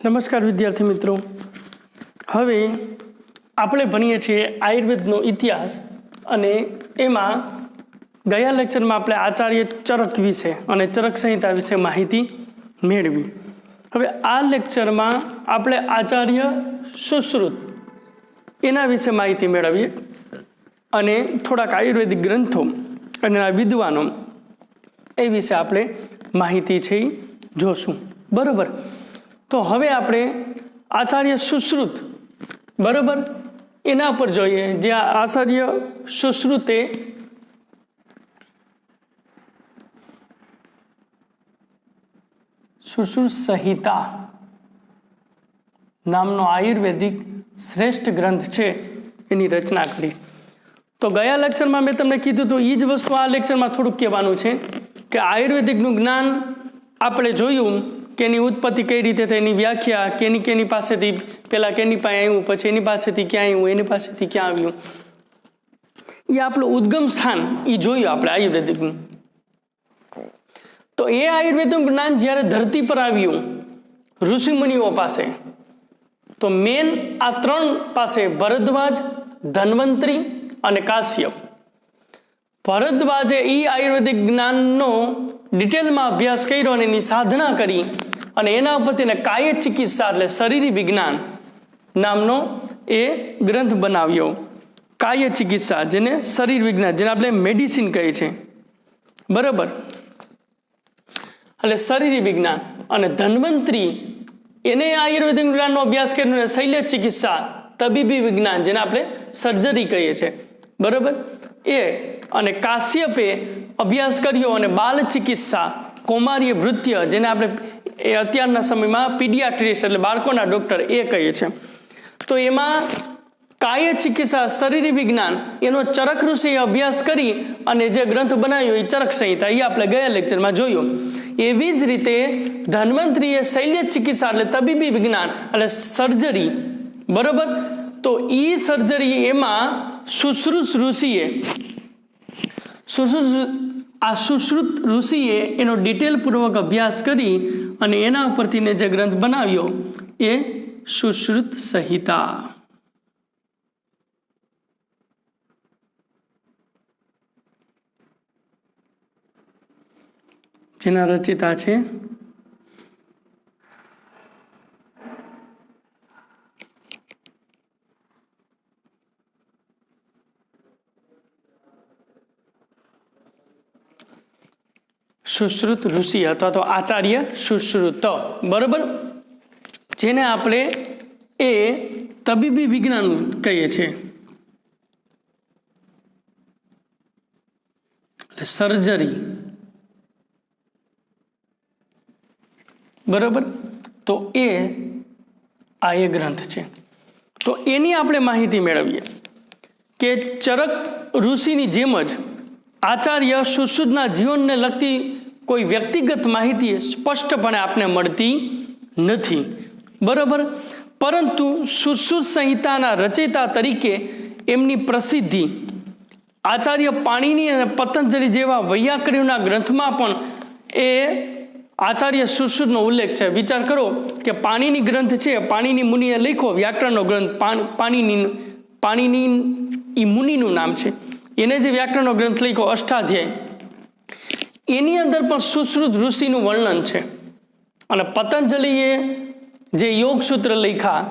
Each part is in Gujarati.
નમસ્કાર વિદ્યાર્થી મિત્રો, હવે આપણે ભણીએ છીએ આયુર્વેદનો ઇતિહાસ અને એમાં ગયા લેક્ચરમાં આપણે આચાર્ય ચરક વિશે અને ચરક સંહિતા વિશે માહિતી મેળવી. હવે આ લેક્ચરમાં આપણે આચાર્ય સુશ્રુત એના વિશે માહિતી મેળવીએ અને થોડાક આયુર્વેદિક ગ્રંથો અને વિદ્વાનો એ વિશે આપણે માહિતી છે એ જોશું. બરાબર, તો હવે આપણે આચાર્ય સુશ્રુત બરાબર એના પર જોઈએ, જ્યાં આચાર્ય સુશ્રુતે સુશ્રુત સંહિતા નામનો આયુર્વેદિક શ્રેષ્ઠ ગ્રંથ છે એની રચના કરી. તો ગયા લેક્ચરમાં મેં તમને કીધું હતું એ જ વસ્તુ આ લેક્ચરમાં થોડુંક કહેવાનું છે કે આયુર્વેદિકનું જ્ઞાન આપણે જોયું કે એની ઉત્પત્તિ કઈ રીતે થઈ, એની વ્યાખ્યા કેની પાસેથી પહેલાં કેની પાસે આવ્યું, પછી એની પાસેથી ક્યાં આવ્યું, એની પાસેથી ક્યાં આવ્યું, એ આપણું ઉદ્ગમ સ્થાન એ જોયું આપણે આયુર્વેદિકનું. તો એ આયુર્વેદનું જ્ઞાન જ્યારે ધરતી પર આવ્યું ઋષિમુનિઓ પાસે, તો મેન આ ત્રણ પાસે ભરદ્વાજ, ધન્વંતરી અને કાશ્યપ. ભરદ્વાજે એ આયુર્વેદિક જ્ઞાનનો ડિટેલમાં અભ્યાસ કર્યો અને એની સાધના કરી અને એના ઉપર તેને કાય ચિકિત્સા એટલે શરીરી વિજ્ઞાન નામનો એ ગ્રંથ બનાવ્યો. કાય ચિકિત્સા જેને શરીર વિજ્ઞાન, જેને આપણે મેડિસિન કહીએ છીએ, બરાબર, એટલે શરીરી વિજ્ઞાન. અને ધન્વંતરી એને આયુર્વેદિક જ્ઞાનનો અભ્યાસ કર્યો અને શૈલ્ય ચિકિત્સા તબીબી વિજ્ઞાન જેને આપણે સર્જરી કહીએ છીએ, બરાબર એ. અને કાશ્યપે અભ્યાસ કર્યો અને બાલ ચિકિત્સા કૌમાર્ય ભૃત્ય જેને આપણે એ અત્યારના સમયમાં પીડિયાટ્રિસ્ટ એટલે બાળકોના ડૉક્ટર એ કહીએ છીએ. તો એમાં કાય ચિકિત્સા શરીરી વિજ્ઞાન એનો ચરક ઋષિએ અભ્યાસ કરી અને જે ગ્રંથ બનાવ્યો એ ચરક સંહિતા, એ આપણે ગયા લેક્ચરમાં જોયું. એવી જ રીતે ધન્વંતરીએ શૈલ્ય ચિકિત્સા એટલે તબીબી વિજ્ઞાન એટલે સર્જરી, બરાબર. તો એ સર્જરી એમાં સુશ્રુત ઋષિએ એનો ડિટેલપૂર્વક અભ્યાસ કરી અને એના ઉપરથી જે ગ્રંથ બનાવ્યો એ સુશ્રુત સંહિતા. જેના રચિતા છે સુશ્રુત ઋષિ અથવા તો આચાર્ય સુશ્રુત, બરાબર, જેને આપણે એ તબીબી વિજ્ઞાન કહીએ છીએ, સર્જરી, બરાબર. તો એ આ એ ગ્રંથ છે. તો એની આપણે માહિતી મેળવીએ કે ચરક ઋષિની જેમ જ આચાર્ય સુશ્રુતના જીવનને લગતી કોઈ વ્યક્તિગત માહિતી સ્પષ્ટપણે આપને મળતી નથી, બરાબર. પરંતુ સુશ્રુત સંહિતાના રચયિતા તરીકે એમની પ્રસિદ્ધિ આચાર્ય પાણિની અને પતંજલિ જેવા વૈયાકરણોના ગ્રંથમાં પણ એ આચાર્ય સુશ્રુતનો ઉલ્લેખ છે. વિચાર કરો કે પાણિની ગ્રંથ છે, પાણિની મુનિએ લખ્યો વ્યાકરણનો ગ્રંથ, પાણિની એ મુનિનું નામ છે, એને જે વ્યાકરણનો ગ્રંથ લખ્યો અષ્ટાધ્યાય, એની અંદર પણ સુશ્રુત ઋષિનું વર્ણન છે. અને પતંજલિએ જે યોગ સૂત્ર લખ્યા,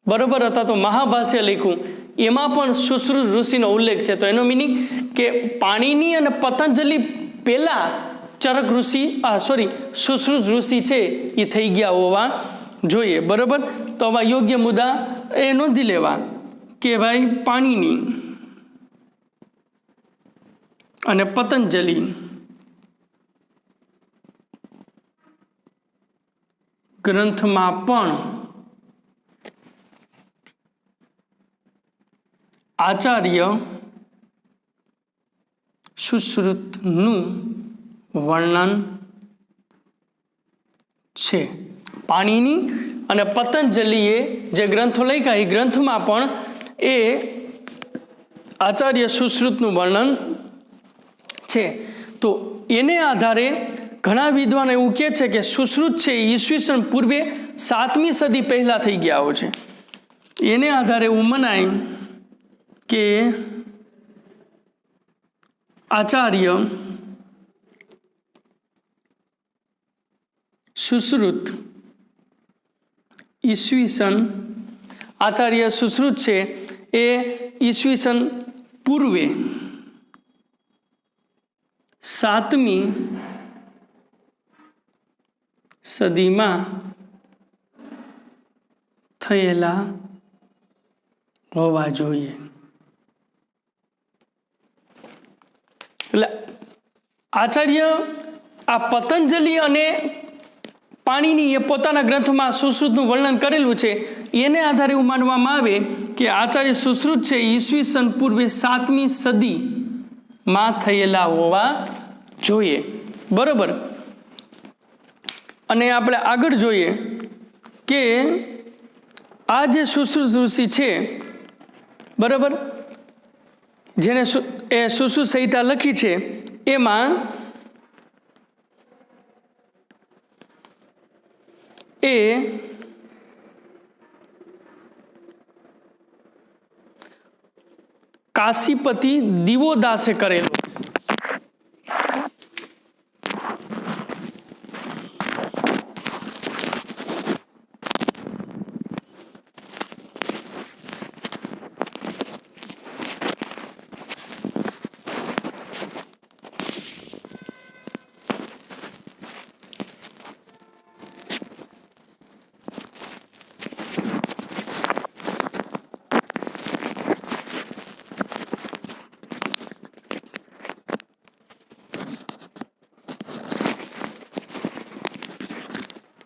બરાબર, અથવા તો મહાભાષ્ય લખ્યું, એમાં પણ સુશ્રુત ઋષિનો ઉલ્લેખ છે. તો એનો મિનિંગ કે પાણિની અને પતંજલિ પહેલા ચરક ઋષિ સુશ્રુત ઋષિ છે એ થઈ ગયા હોવા જોઈએ, બરાબર. તો આવા યોગ્ય મુદ્દા એ નોંધી લેવા કે ભાઈ પાણિની અને પતંજલિ ગ્રંથમાં પણ આચાર્ય સુશ્રુતનું વર્ણન છે. પાણિની અને પતંજલિએ જે ગ્રંથો લખ્યા એ ગ્રંથમાં પણ એ આચાર્ય સુશ્રુતનું વર્ણન છે. તો એને આધારે ઘણા વિદ્વાનો એવું કહે છે કે સુશ્રુત છે ઈસવીસન પૂર્વે 7મી સદી પહેલા થઈ ગયા છે. એને આધારે એવું મનાય કે આચાર્ય સુશ્રુત છે એ ઈસવીસન પૂર્વે 7મી સદીમાં થયેલા હોવા જોઈએ. એટલે આચાર્ય આ પતંજલિ અને પાણીની એ પોતાના ગ્રંથમાં સુશ્રુતનું વર્ણન કરેલું છે. એને આધારે એવું માનવામાં આવે કે આચાર્ય સુશ્રુત છે ઈસવીસન પૂર્વે 7મી સદીમાં થયેલા હોવા જોઈએ. બરોબર. અને આપણે આગળ જોઈએ કે આ જે સુશ્રુત ઋષિ છે, બરાબર, જેને એ સુશ્રુત સંહિતા લખી છે, એમાં એ કાશીપતિ દિવોદાસે કરેલું.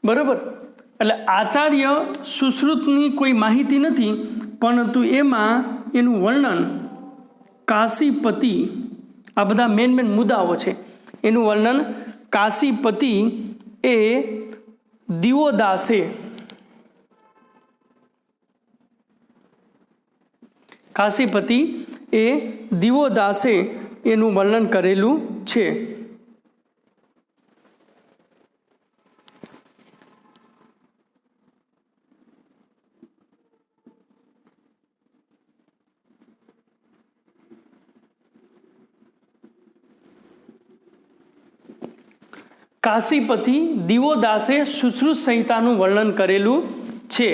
બરોબર. એટલે આચાર્ય સુશ્રુતની કોઈ માહિતી નથી, પરંતુ એમાં એનું વર્ણન કાશીપતિ, આ બધા મેન મુદ્દાઓ છે. એનું વર્ણન કાશીપતિ એ દિવોદાસે એનું વર્ણન કરેલું છે. કાશીપતિ દિવોદાસે સુશ્રુત સંહિતાનું વર્ણન કરેલું છે.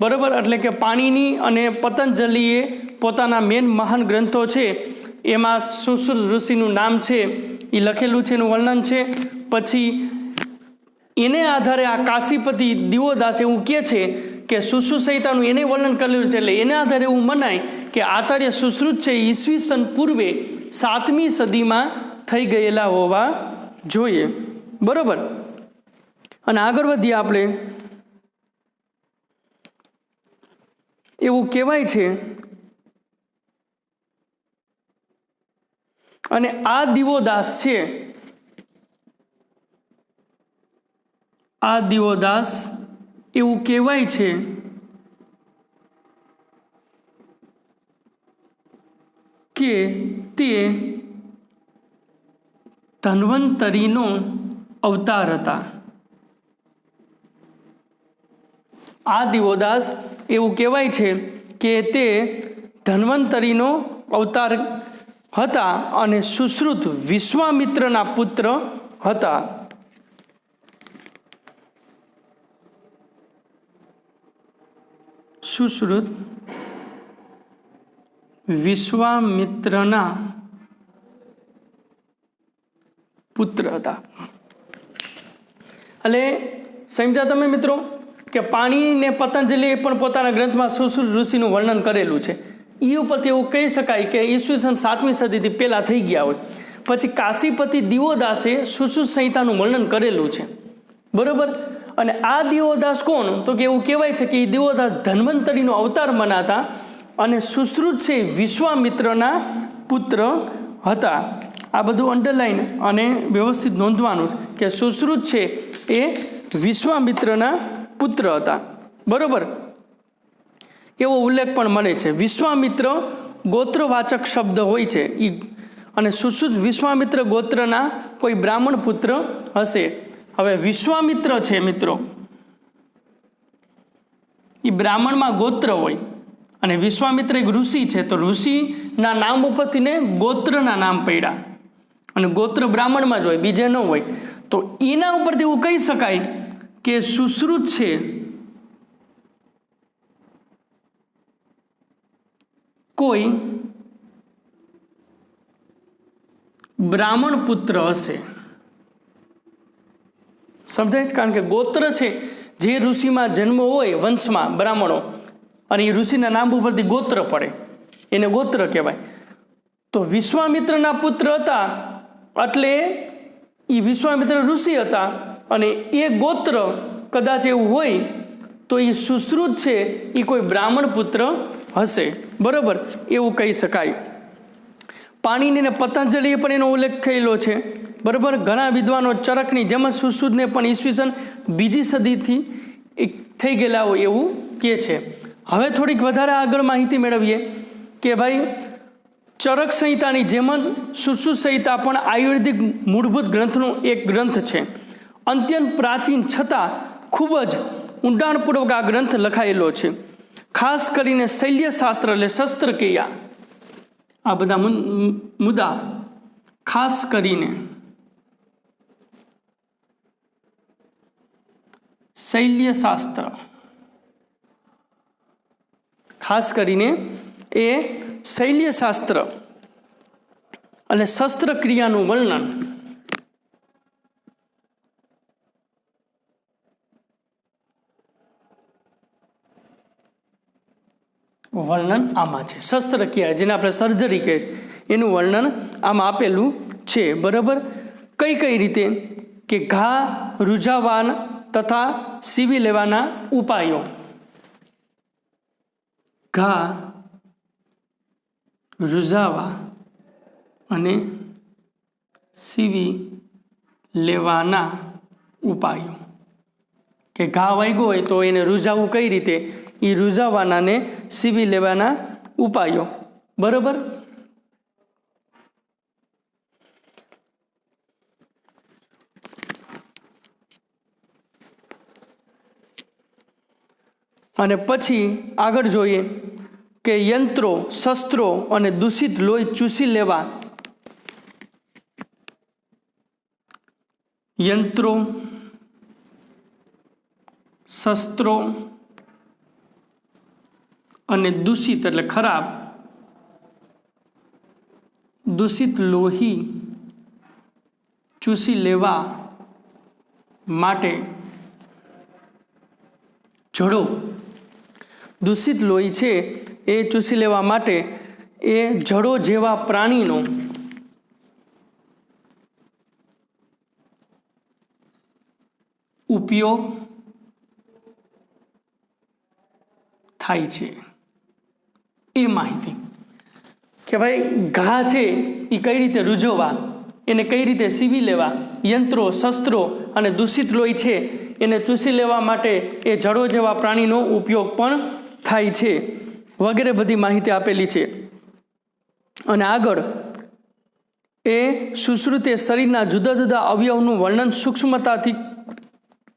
બરાબર. એટલે કે પાણીની અને પતંજલિએ પોતાના મેન મહાન ગ્રંથો છે એમાં સુશ્રુત ઋષિનું નામ છે એ લખેલું છે, એનું વર્ણન છે. પછી એને આધારે આ કાશીપતિ દિવોદાસ એવું કહે છે કે સુશ્રુત સંહિતાનું એને વર્ણન કરેલું છે. એટલે એને આધારે એવું મનાય કે આચાર્ય સુશ્રુત છે ઈસવીસન પૂર્વે 7મી સદીમાં થઈ ગયેલા હોવા જોઈએ. બરોબર. અને આગળ વધીએ આપણે. એવું કહેવાય છે, અને આ દિવોદાસ છે, એવું કહેવાય છે કે તે ધન્વંતરીનો અવતાર હતા. આ દિવોદાસ એવું કહેવાય છે કે તે ધન્વંતરીનો અવતાર હતા અને સુશ્રુત વિશ્વામિત્રના પુત્ર હતા. સુશ્રુત વિશ્વામિત્રના પુત્ર હતા. એટલે સમજ્યા તમે મિત્રો કે પાણીને પતંજલિએ પણ પોતાના ગ્રંથમાં સુશ્રુત ઋષિનું વર્ણન કરેલું છે. એ ઉપરથી એવું કહી શકાય કે ઈસવીસન 7મી સદીથી પહેલાં થઈ ગયા હોય. પછી કાશીપતિ દિવોદાસે સુશ્રુત સંહિતાનું વર્ણન કરેલું છે. બરોબર. અને આ દિવોદાસ કોણ? તો કે એવું કહેવાય છે કે એ દિવોદાસ ધન્વંતરીનો અવતાર મનાતા અને સુશ્રુત છે વિશ્વામિત્રના પુત્ર હતા. આ બધું અંડરલાઈન અને વ્યવસ્થિત નોંધવાનું છે કે સુશ્રુત છે એ વિશ્વામિત્રના પુત્ર હતા. બરોબર. એવો ઉલ્લેખ પણ મળે છે. વિશ્વામિત્ર ગોત્રવાચક શબ્દ હોય છે. એ અને સુશ્રુત વિશ્વામિત્ર ગોત્રના કોઈ બ્રાહ્મણ પુત્ર હશે. હવે વિશ્વામિત્ર છે મિત્રો, એ બ્રાહ્મણમાં ગોત્ર હોય અને વિશ્વામિત્ર એક ઋષિ છે, તો ઋષિના નામ ઉપરથી ને ગોત્રના નામ પડ્યા અને ગોત્ર બ્રાહ્મણમાં જ હોય, બીજે ન હોય. તો એના ઉપરથી એવું કહી શકાય કે સુશ્રુત છે કોઈ બ્રાહ્મણ પુત્ર હશે. સમજાય છે? કારણ કે ગોત્ર છે જે ઋષિમાં જન્મ હોય વંશમાં બ્રાહ્મણો, અને એ ઋષિના નામ ઉપરથી ગોત્ર પડે, એને ગોત્ર કહેવાય. તો વિશ્વામિત્રના પુત્ર હતા એટલે એ વિશ્વામિત્ર ઋષિ હતા અને એ ગોત્ર કદાચ એવું હોય તો એ સુશ્રુત છે એ કોઈ બ્રાહ્મણ પુત્ર હશે. બરાબર, એવું કહી શકાય. પાણીની અને પતંજલિએ પણ એનો ઉલ્લેખ થયેલો છે. બરાબર, ઘણા વિદ્વાનો ચરકની જેમ જ સુશ્રુતને પણ ઈસવીસન 2જી સદીથી થઈ ગયેલા હોય એવું કહે છે. હવે થોડીક વધારે આગળ માહિતી મેળવીએ કે ભાઈ ચરક સંહિતાની જેમ જ સુશ્રુત સંહિતા પણ આયુર્વેદિક મૂળભૂત ગ્રંથનો એક ગ્રંથ છે. અત્યંત પ્રાચીન છતાં ખૂબ જ ઊંડાણપૂર્વક આ ગ્રંથ લખાયેલો છે. ખાસ કરીને શૈલ્યશાસ્ત્ર એટલે શસ્ત્રક્રિયા, આ બધા મુદ્દા ખાસ કરીને શૈલ્યશાસ્ત્ર, ખાસ કરીને એ શૈલ્યશાસ્ત્ર અને શસ્ત્રક્રિયાનું વર્ણન આમાં છે. શસ્ત્રક્રિયા જેને આપણે સર્જરી કહે છે એનું વર્ણન આમાં આપેલું છે. બરાબર, કઈ કઈ રીતે કે ઘા રૂઝાવાન તથા સીવી લેવાના ઉપાયો. ઘા રૂઝાવા અને સીવી લેવાના ઉપાયો. કે ઘા વાગ્યો હોય તો એને રૂઝાવવું કઈ રીતે, એ રૂઝાવાના ને સીવી લેવાના ઉપાયો. બરાબર, અને પછી આગળ જોઈએ કે યંત્રો, શસ્ત્રો અને દૂષિત લોહી ચૂસી લેવા. યંત્રો, શસ્ત્રો અને દૂષિત એટલે ખરાબ, દૂષિત લોહી ચૂસી લેવા માટે જડો, દૂષિત લોહી છે એ ચૂસી લેવા માટે એ જડો જેવા પ્રાણીનો ઉપયોગ થાય છે. એ માહિતી કે ભાઈ ઘા છે એ કઈ રીતે રૂઝવવા, એને કઈ રીતે સીવી લેવા, યંત્રો, શસ્ત્રો અને દૂષિત લોહી છે એને ચૂસી લેવા માટે એ જડો જેવા પ્રાણીનો ઉપયોગ પણ થાય છે, વગેરે બધી માહિતી આપેલી છે. અને આગળ એ સુશ્રુતે શરીરના જુદા જુદા અવયવનું વર્ણન સૂક્ષ્મતાથી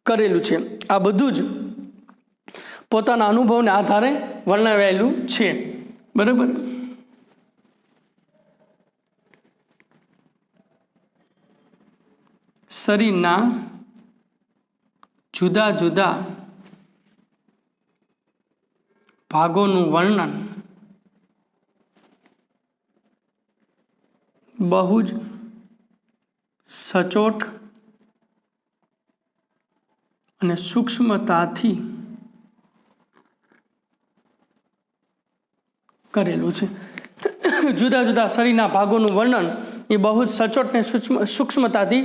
કરેલું છે. આ બધું જ પોતાના અનુભવને આધારે વર્ણવાયેલું છે. બરાબર, શરીરના જુદા જુદા ભાગોનું વર્ણન બહુ જ સચોટ અને સૂક્ષ્મતાથી કરેલું છે. જુદા જુદા શરીરના ભાગોનું વર્ણન એ બહુ જ સચોટ ને સૂક્ષ્મતાથી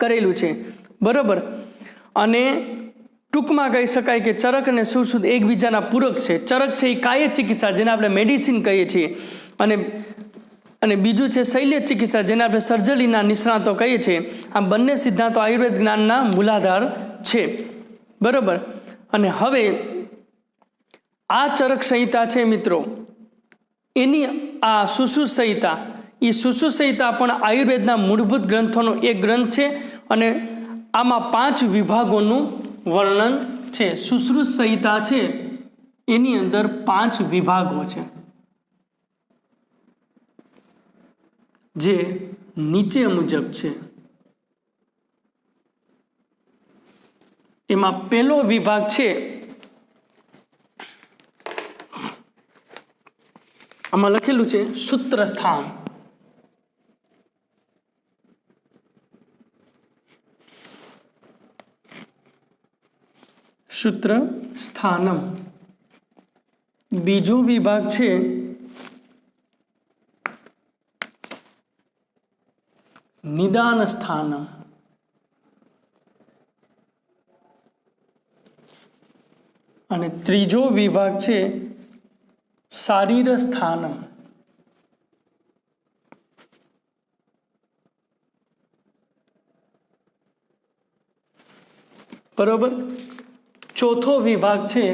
કરેલું છે. બરાબર, અને ટૂંકમાં કહી શકાય કે ચરક અને સુશ્રુત એકબીજાના પૂરક છે. ચરક છે એ કાય ચિકિત્સા જેને આપણે મેડિસિન કહીએ છીએ, અને બીજું છે શૈલ્ય ચિકિત્સા જેને આપણે સર્જરીના નિષ્ણાતો કહીએ છીએ. આ બંને સિદ્ધાંતો આયુર્વેદ જ્ઞાનના મૂલાધાર છે. બરાબર, અને હવે આ ચરક સંહિતા છે મિત્રો, એની આ સુશ્રુત સંહિતા એ સુશ્રુત સંહિતા પણ આયુર્વેદના મૂળભૂત ગ્રંથોનો એક ગ્રંથ છે અને આમાં 5 વિભાગોનું વર્ણન છે. સુશ્રુત સંહિતા છે એની અંદર 5 વિભાગો છે જે નીચે મુજબ છે. એમાં પહેલો વિભાગ છે, આમાં લખેલું છે સૂત્ર સ્થાન. સૂત્ર સ્થાનમ. બીજો વિભાગ છે નિદાન સ્થાનમ. અને ત્રીજો વિભાગ છે શારીર સ્થાનમ. બરોબર. ચોથો વિભાગ છે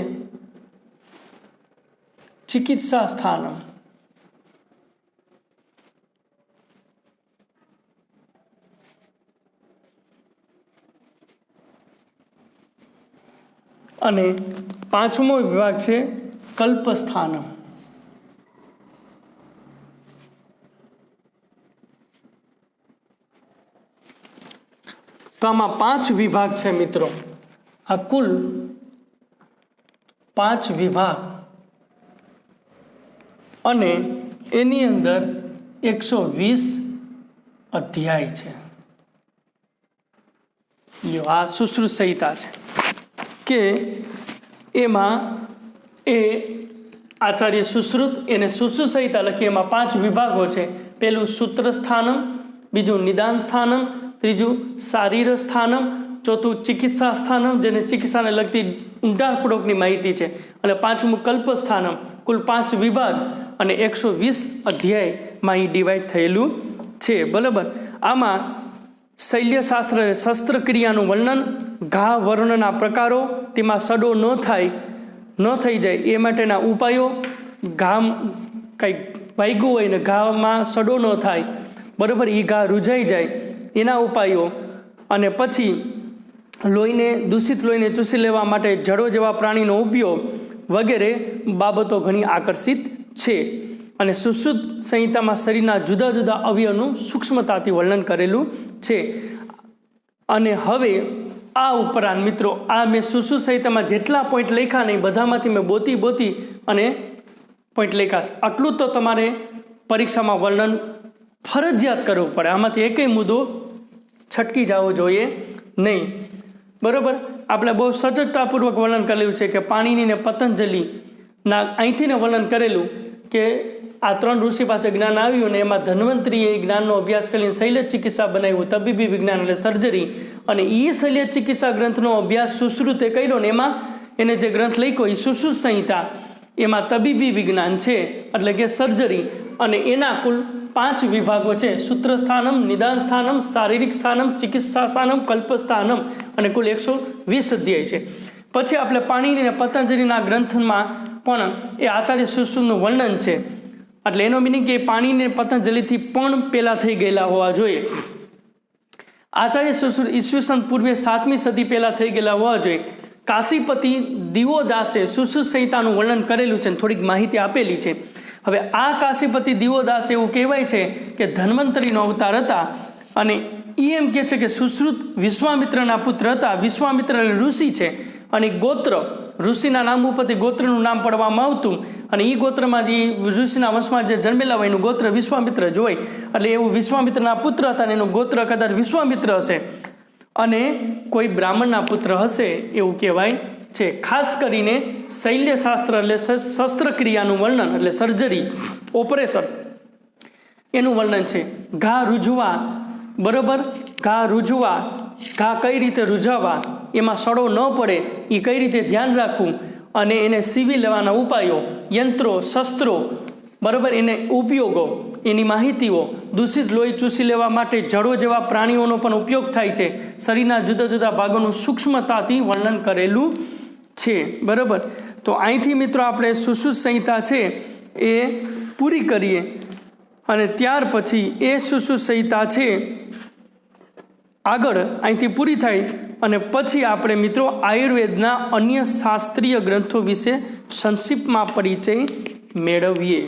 ચિકિત્સા સ્થાનમ. અને પાંચમો વિભાગ છે કલ્પસ્થાનમ. તો આમાં 5 વિભાગ છે મિત્રો. આ કુલ 5 વિભાગ અને એની અંદર 120 અધ્યાય છે. લ્યો, આ સુશ્રુત સંહિતા છે કે એમાં એ આચાર્ય સુશ્રુત એને સુશ્રુત સંહિતા લખી. એમાં 5 વિભાગો છે. પહેલું સૂત્ર સ્થાનમ, બીજું નિદાન સ્થાનમ, ત્રીજું શારીર સ્થાનમ, ચોથું ચિકિત્સા સ્થાનમ જેને ચિકિત્સાને લગતી ઊંડાણપૂર્વકની માહિતી છે, અને પાંચમું કલ્પ સ્થાનમ. કુલ 5 વિભાગ અને 120 અધ્યાયમાં અહીં ડિવાઈડ થયેલું છે. બરાબર. આમાં શૈલ્યશાસ્ત્ર શસ્ત્રક્રિયાનું વર્ણન, ઘા વર્ણના પ્રકારો, તેમાં સડો ન થઈ જાય એ માટેના ઉપાયો, ઘા કંઈક વાગ્યું હોય ને ઘામાં સડો ન થાય, બરાબર, એ ઘા રૂઝાઈ જાય એના ઉપાયો, અને પછી દૂષિત લોહીને ચૂસી લેવા માટે જડો જેવા પ્રાણીનો ઉપયોગ વગેરે બાબતો ઘણી આકર્ષિત છે. અને સુશ્રુત સંહિતામાં શરીરના જુદા જુદા અવયવનું સૂક્ષ્મતાથી વર્ણન કરેલું છે. અને હવે આ ઉપરાંત મિત્રો, આ મેં સુશ્રુત સંહિતામાં જેટલા પોઈન્ટ લખ્યા નહીં બધામાંથી મેં બોતી અને પોઈન્ટ લખ્યા છે. આટલું તો તમારે પરીક્ષામાં વર્ણન ફરજિયાત કરવું પડે. આમાંથી એકેય મુદ્દો છટકી જવો જોઈએ નહીં. બરાબર. આપણે બહુ સચોટતાપૂર્વક વર્ણન કરેલું છે કે પાણીની ને પતંજલિના અહીંથી ને વર્ણન કરેલું કે આ 3 ઋષિ પાસે જ્ઞાન આવ્યું ને એમાં ધન્વંતરીએ જ્ઞાનનો અભ્યાસ કરીને શૈલ્ય ચિકિત્સા બનાવ્યું, તબીબી વિજ્ઞાન એટલે સર્જરી, અને એ શૈલ્ય ચિકિત્સા ગ્રંથનો અભ્યાસ સુશ્રુતે કર્યો ને એમાં એને જે ગ્રંથ લખ્યો એ સુશ્રુત સંહિતા, એમાં તબીબી વિજ્ઞાન છે એટલે કે સર્જરી, અને એના કુલ 5 વિભાગો છે. સૂત્ર સ્થાનમ, નિદાન સ્થાનમ, શારીરિક સ્થાનમ, ચિકિત્સા સ્થાનમ, કલ્પ સ્થાનમ, અને કુલ 120 અધ્યાય છે. પછી આપણે પાણીની અને પતંજલિના ગ્રંથમાં પણ એ આચાર્ય સુશ્રુતનું વર્ણન છે. એટલે એનો મિનિંગ કે પાણીને પતંજલિથી પણ પહેલાં થઈ ગયેલા હોવા જોઈએ. આચાર્ય સુશ્રુત ઈસવીસન પૂર્વે 7મી સદી પહેલાં થઈ ગયેલા હોવા જોઈએ. કાશીપતિ દિવોદાસે સુશ્રુત સંહિતાનું વર્ણન કરેલું છે, થોડીક માહિતી આપેલી છે. હવે આ કાશીપતિ દિવોદાસ એવું કહેવાય છે કે ધન્વંતરીનો અવતાર હતા, અને એ એમ કહે છે કે સુશ્રુત વિશ્વામિત્રના પુત્ર હતા. વિશ્વામિત્ર ઋષિ છે, અને ગોત્ર ઋષિના નામ ઉપરથી ગોત્રનું નામ પડવામાં આવતું, અને એ ગોત્રમાં જે ઋષિના વંશમાં જે જન્મેલા હોય એનું ગોત્ર વિશ્વામિત્ર જ હોય. એટલે એવું વિશ્વામિત્રના પુત્ર હતા અને એનું ગોત્ર કદાચ વિશ્વામિત્ર હશે, અને કોઈ બ્રાહ્મણના પુત્ર હશે એવું કહેવાય છે. ખાસ કરીને શૈલ્યશાસ્ત્ર એટલે શસ્ત્રક્રિયાનું વર્ણન એટલે સર્જરી, ઓપરેશન, એનું વર્ણન છે. ઘા રૂઝવા, બરાબર, ઘા રૂઝવા, ઘા કઈ રીતે રૂઝાવવા, એમાં સડો ન પડે એ કઈ રીતે ધ્યાન રાખવું, અને એને સીવી લેવાના ઉપાયો, યંત્રો, શસ્ત્રો, બરાબર, એને ઉપયોગો, એની માહિતીઓ, દૂષિત લોહી ચૂસી લેવા માટે જડો જેવા પ્રાણીઓનો પણ ઉપયોગ થાય છે. શરીરના જુદા જુદા ભાગોનું સૂક્ષ્મતાથી વર્ણન કરેલું છે. બરાબર. તો અહીંથી મિત્રો આપણે સુશ્રુત સંહિતા છે એ પૂરી કરીએ. અને ત્યાર પછી એ સુશ્રુત સંહિતા છે આગળ અહીંથી પૂરી થાય અને પછી આપણે મિત્રો આયુર્વેદના અન્ય શાસ્ત્રીય ગ્રંથો વિશે સંક્ષિપ્તમાં પરિચય મેળવીએ.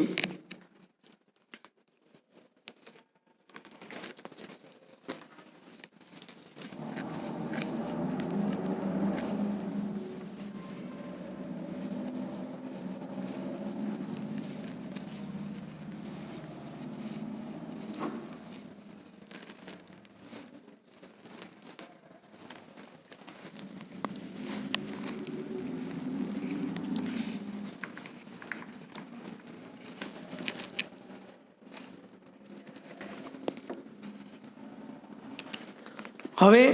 હવે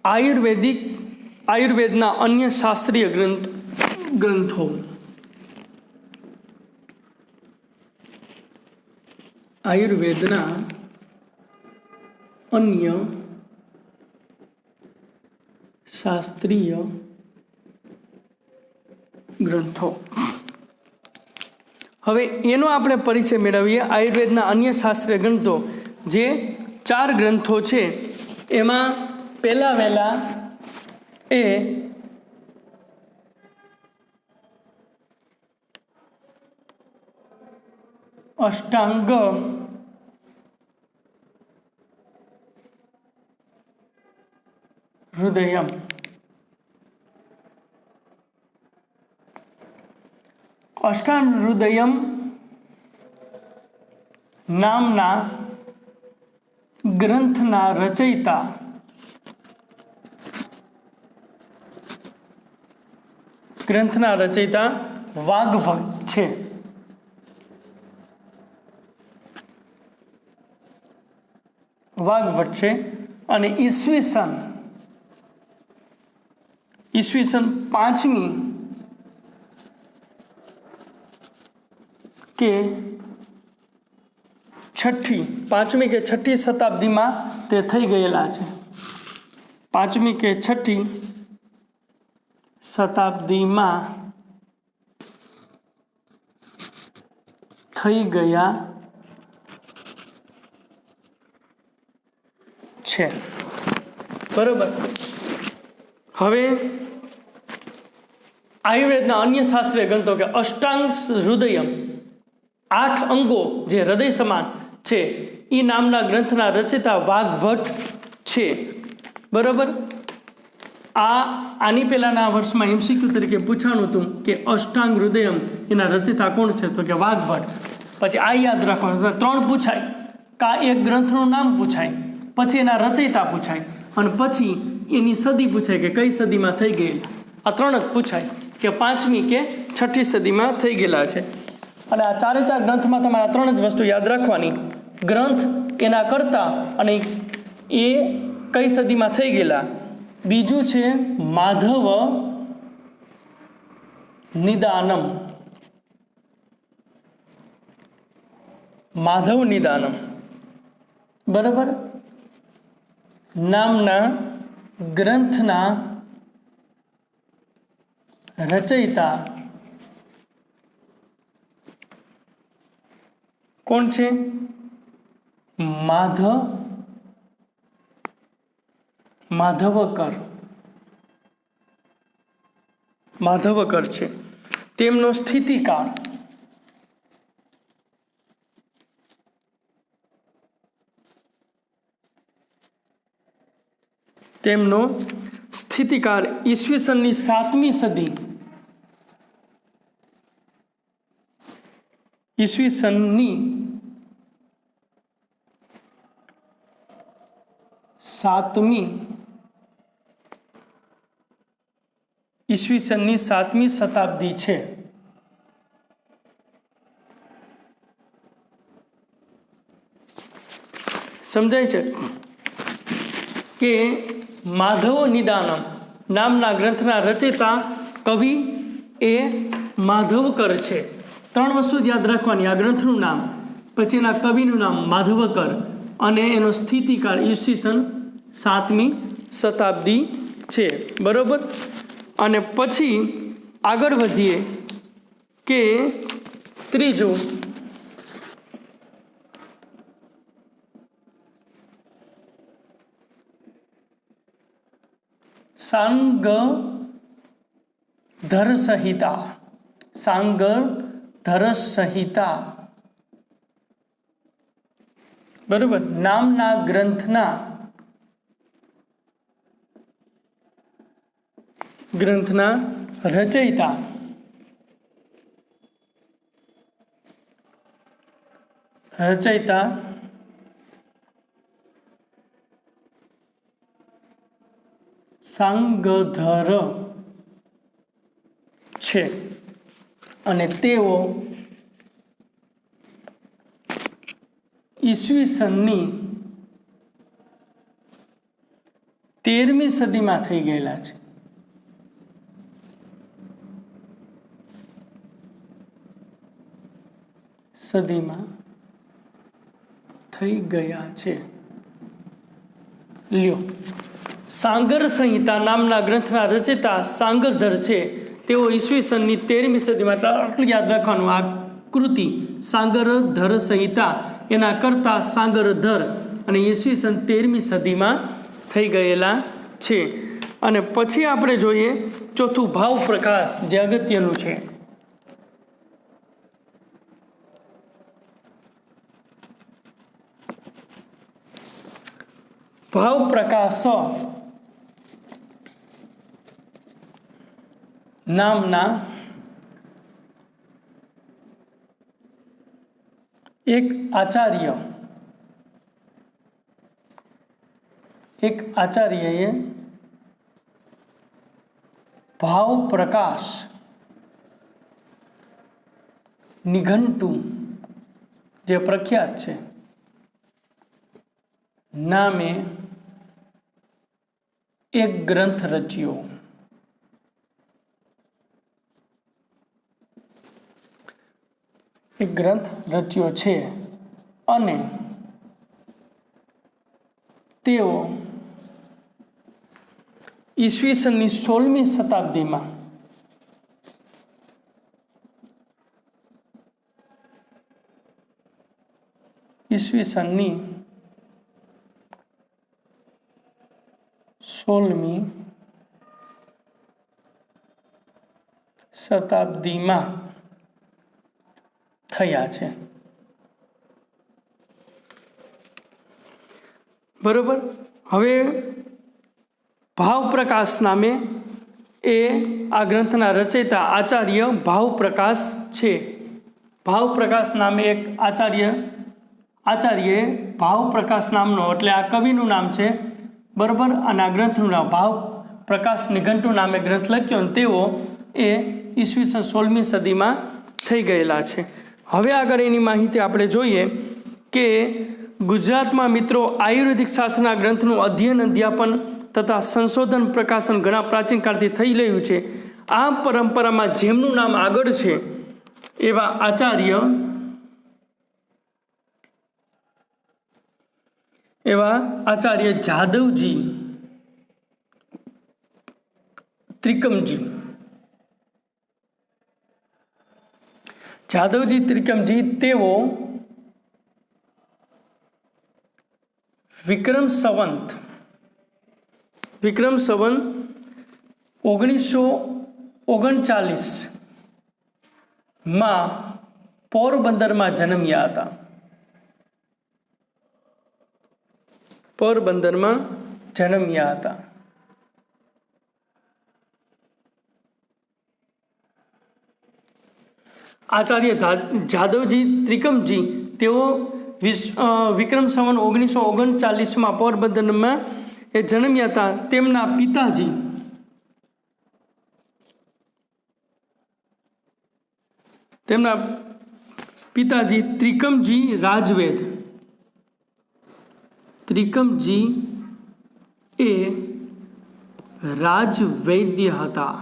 આયુર્વેદના અન્ય શાસ્ત્રીય ગ્રંથો. આયુર્વેદના અન્ય શાસ્ત્રીય ગ્રંથો. હવે એનો આપણે પરિચય મેળવીએ. આયુર્વેદના અન્ય શાસ્ત્રીય ગ્રંથો જે 4 ગ્રંથો છે એમાં પહેલા વહેલા એ અષ્ટાંગ હૃદયમ. અષ્ટાંગ હૃદયમ નામના ગ્રંથના રચયિતા વાગ્ભટ છે. અને ઈસવીસન 5મી કે 6ઠી શતાબ્દીમાં તે થઈ ગયેલા છે. 5મી કે 6ઠી શતાબ્દીમાં થઈ ગયા છે. બરોબર. હવે આયુર્વેદના અન્ય શાસ્ત્રીય ગ્રંથો કે અષ્ટાંગ હૃદયમ 8 અંગો જે હૃદય સમાન છે એ નામના ગ્રંથના રચયિતા વાગ્ભટ છે. બરોબર. આની પહેલાના વર્ષમાં MCQ તરીકે પૂછાણું હતું કે અષ્ટાંગ હૃદયમ એના રચયિતા કોણ છે, તો કે વાગ્ભટ. પછી આ યાદ રાખવાનું, 3 પૂછાય. કા એક ગ્રંથનું નામ પૂછાય, પછી એના રચયિતા પૂછાય અને પછી એની સદી પૂછાય કે કઈ સદીમાં થઈ ગયેલા. આ 3 જ પૂછાય કે 5મી કે 6ઠી સદીમાં થઈ ગયેલા છે. અને આ 4 ગ્રંથમાં તમારે 3 જ વસ્તુ યાદ રાખવાની. ગ્રંથ, એના કરતા અને એ કઈ સદીમાં થઈ ગયેલા. બીજું છે માધવ નિદાનમ. બરાબર. નામના ગ્રંથના રચયિતા કોણ છે? માધવકર છે. તેમનો સ્થિતિકાળ ઈસવીસનની 7મી સદી ઈસવીસનની 7મી શતાબ્દી છે. સમજાય છે કે માધવ નિદાનમ નામના ગ્રંથના રચયિતા કવિ એ માધવકર છે. 3 વસ્તુ યાદ રાખવાની. આ ગ્રંથનું નામ, પછી એના કવિનું નામ માધવકર અને એનો સ્થિતિકાળ ઈસવીસન 7મી શતાબ્દી છે. બરોબર. અને પછી આગળ વધીએ કે ત્રીજું सांगधर संहिता, सांगधर संहिता, बरोबर, नामना ગ્રંથના રચયિતા સાંગધર છે અને તેઓ ઈસવીસનની 13મી સદીમાં થઈ ગયેલા છે. સદીમાં થઈ ગયા છે. લ્યો, સાંગર સંહિતા નામના ગ્રંથના રચયિતા સાંગરધર છે. તેઓ ઈસવીસનની 13મી સદીમાં, આટલું યાદ રાખવાનું, આ કૃતિ સાંગરધર સંહિતા એના કરતા સાંગરધર અને ઈસવીસન 13મી સદીમાં થઈ ગયેલા છે. અને પછી આપણે જોઈએ ચોથું ભાવ પ્રકાશ, જે અગત્યનું છે. ભાવ પ્રકાશ નામના એક આચાર્યએ ભાવ પ્રકાશ નિઘંટુ, જે પ્રખ્યાત છે, નામે એક ગ્રંથ રચ્યો. એક ગ્રંથ રચ્યો છે અને તેઓ ઈસવીસનની 16મી શતાબ્દીમાં ઈસવીસનની 16મી શતાબ્દીમાં થયા છે. બરોબર. હવે ભાવ પ્રકાશ નામે એ આ ગ્રંથના રચયિતા આચાર્ય ભાવ પ્રકાશ છે. ભાવ પ્રકાશ નામે એક આચાર્યએ ભાવ પ્રકાશ નામનો, એટલે આ કવિનું નામ છે, બરોબર, અને આ ગ્રંથનું નામ ભાવ પ્રકાશ નિઘંટુ નામે ગ્રંથ લખ્યો અને તેઓ એ ઈસવીસન 16મી સદીમાં થઈ ગયેલા છે. હવે આગળ એની માહિતી આપણે જોઈએ કે ગુજરાતમાં મિત્રો આયુર્વેદિક શાસ્ત્રના ગ્રંથનું અધ્યયન, અધ્યાપન તથા સંશોધન, પ્રકાશન ઘણા પ્રાચીન કાળથી થઈ રહ્યું છે. આ પરંપરામાં જેમનું નામ આગળ છે એવા આચાર્ય જાદવજી ત્રિકમજી, તેઓ વિક્રમ સંવત 1939 માં પોરબંદરમાં જન્મ્યા હતા. આચાર્ય જાદવજી ત્રિકમજી તેઓ વિક્રમ સંવત 1939માં પોરબંદરમાં એ જન્મ્યા હતા. તેમના પિતાજી ત્રિકમજી રાજવેદ, ત્રિકમજી એ રાજવૈદ્ય હતા.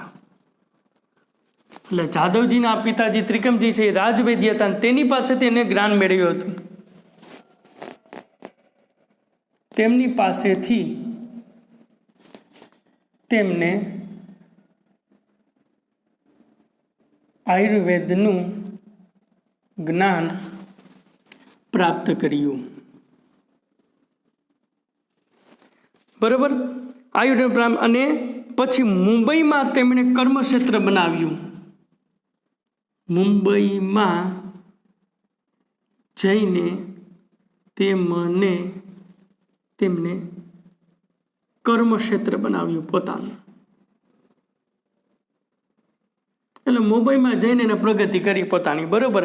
એટલે જાદવજીના પિતાજી ત્રિકમજી છે એ રાજવૈદ્ય હતા અને તેની પાસેથી એને જ્ઞાન મેળવ્યું હતું. તેમની પાસેથી તેમને આયુર્વેદનું જ્ઞાન પ્રાપ્ત કર્યું. બરોબર. આયુર્વેદ અને પછી મુંબઈમાં તેમણે કર્મક્ષેત્ર બનાવ્યું. મુંબઈમાં જઈને તેમને કર્મક્ષેત્ર બનાવ્યું પોતાનું. એટલે મુંબઈમાં જઈને એને પ્રગતિ કરી પોતાની, બરોબર.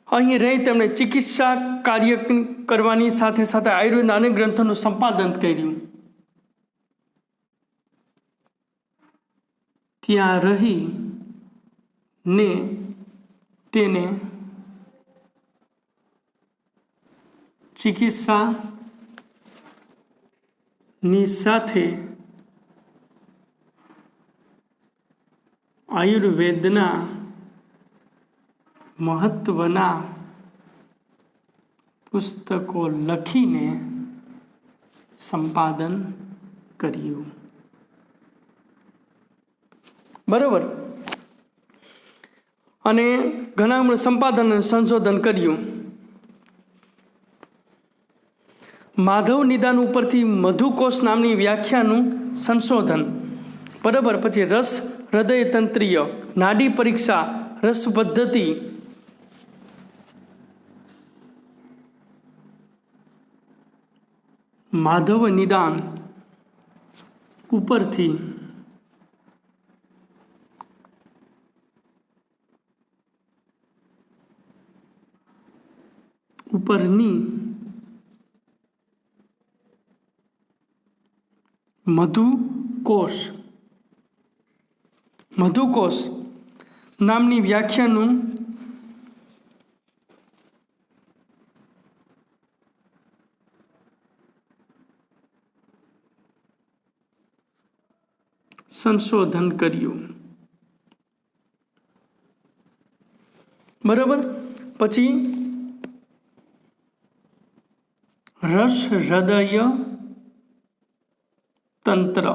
અહીં રહી તેમણે ચિકિત્સા કાર્ય કરવાની સાથે સાથે આયુર્વેદના અનેક ગ્રંથોનું સંપાદન કર્યું. ત્યાં રહી ને તેને ચિકિત્સાની સાથે આયુર્વેદના મહત્વના પુસ્તકો લખીને સંપાદન કર્યું. બરાબર. અને ઘણા સંપાદન અને સંશોધન કર્યું. માધવ નિદાન ઉપરથી મધુકોશ નામની વ્યાખ્યાનું સંશોધન, બરાબર. પછી રસ હૃદયતંત્રીય, નાડી પરીક્ષા, રસ પદ્ધતિ, માધવ નિદાન ઉપરની મધુકોશ નામની વ્યાખ્યાનું સંશોધન કર્યું. બરાબર. પછી રસ હૃદય તંત્ર,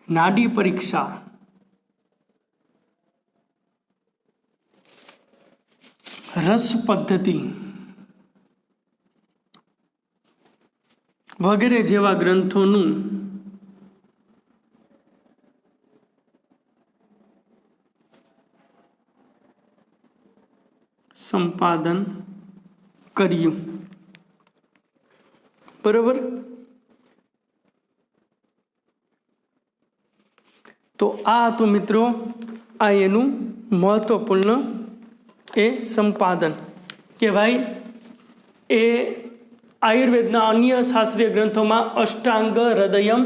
નાડી પરીક્ષા, રસ પદ્ધતિ વગેરે જેવા ગ્રંથોનું સંપાદન કર્યું. બરાબર. તો આ હતું મિત્રો આ એનું મહત્વપૂર્ણ એ સંપાદન કે ભાઈ એ આયુર્વેદના અન્ય શાસ્ત્રીય ગ્રંથોમાં અષ્ટાંગ હૃદયમ,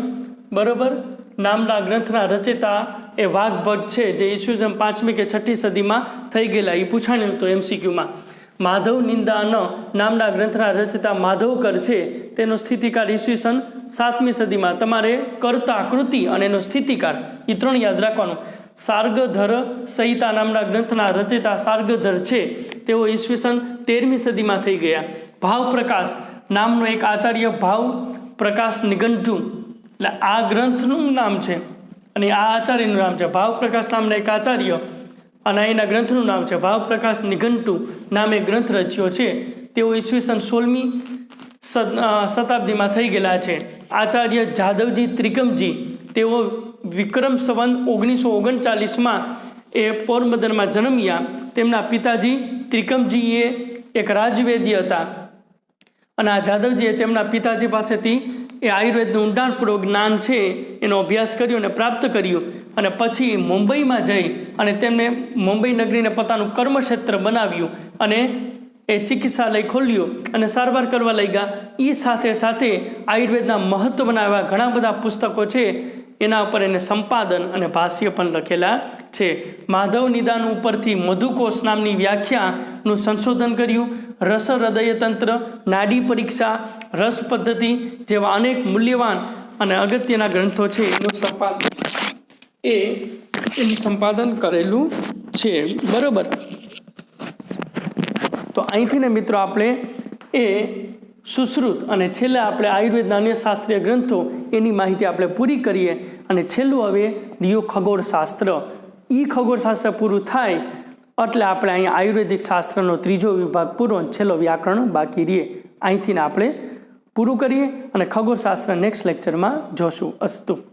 બરાબર, નામના ગ્રંથના રચયિતા એ વાઘભટ્ટ છે, જે ઈસવીસન 5મી કે 6ઠી સદીમાં થઈ ગયેલા. એ પૂછાણ્યું હતું MCQમાં. માધવ નિદાન નામના ગ્રંથના રચયિતા માધવકર છે, તેનો સ્થિતિકાળ ઈસવીસન 7મી સદીમાં. તમારે કર્તા, કૃતિ અને એનો સ્થિતિકાળ એ 3 યાદ રાખવાનું. સાર્ગધર સંહિતા નામના ગ્રંથના રચયિતા સાર્ગધર છે, તેઓ ઈસવીસન 13મી સદીમાં થઈ ગયા. ભાવ પ્રકાશ નામનો એક આચાર્ય, ભાવ પ્રકાશ નિઘંટુ, એટલે આ ગ્રંથનું નામ છે અને આ આચાર્યનું નામ છે. ભાવ પ્રકાશ નામના એક આચાર્ય અને એના ગ્રંથનું નામ છે ભાવ પ્રકાશ નિઘંટુ નામે ગ્રંથ રચ્યો છે. તેઓ ઈસવીસન 16મી શતાબ્દીમાં થઈ ગયેલા છે. આચાર્ય જાદવજી ત્રિકમજી, તેઓ વિક્રમ સંવત 1939માં એ પોરબંદરમાં જન્મ્યા. તેમના પિતાજી ત્રિકમજી એક રાજવૈદ્ય હતા અને આ જાદવજીએ તેમના પિતાજી પાસેથી એ આયુર્વેદનું ઊંડાણપૂર્વક જ્ઞાન છે એનો અભ્યાસ કર્યો અને પ્રાપ્ત કર્યું. અને પછી મુંબઈમાં જઈ અને તેમને મુંબઈ નગરીને પોતાનું કર્મક્ષેત્ર બનાવ્યું અને એ ચિકિત્સાલય ખોલ્યું અને સારવાર કરવા લાગ્યા. એ સાથે સાથે આયુર્વેદના મહત્વના એવા ઘણા બધા પુસ્તકો છે, એના ઉપર એને સંપાદન અને ભાષ્ય પણ લખેલા છે. માધવ નિદાન ઉપરથી મધુકોશ નામની વ્યાખ્યાનું સંશોધન કર્યું. રસ હૃદયતંત્ર, નાડી પરીક્ષા, રસ પદ્ધતિ જેવા અનેક મૂલ્યવાન અને અગત્યના ગ્રંથો છે એનું સંપાદન કરેલું છે. બરાબર. તો અહીંથી ને મિત્રો આપણે એ સુશ્રુત અને છેલ્લે આપણે આયુર્વેદના અન્ય શાસ્ત્રીય ગ્રંથો એની માહિતી આપણે પૂરી કરીએ. અને છેલ્લું હવે રહ્યું ખગોળશાસ્ત્ર. એ ખગોળશાસ્ત્ર પૂરું થાય એટલે આપણે અહીંયા આયુર્વેદિક શાસ્ત્રનો ત્રીજો વિભાગ પૂરો, છેલ્લો વ્યાકરણ બાકી રહીએ. અહીંથી આપણે પૂરું કરીએ અને ખગોળશાસ્ત્ર નેક્સ્ટ લેક્ચરમાં જોશું. અસ્તુ.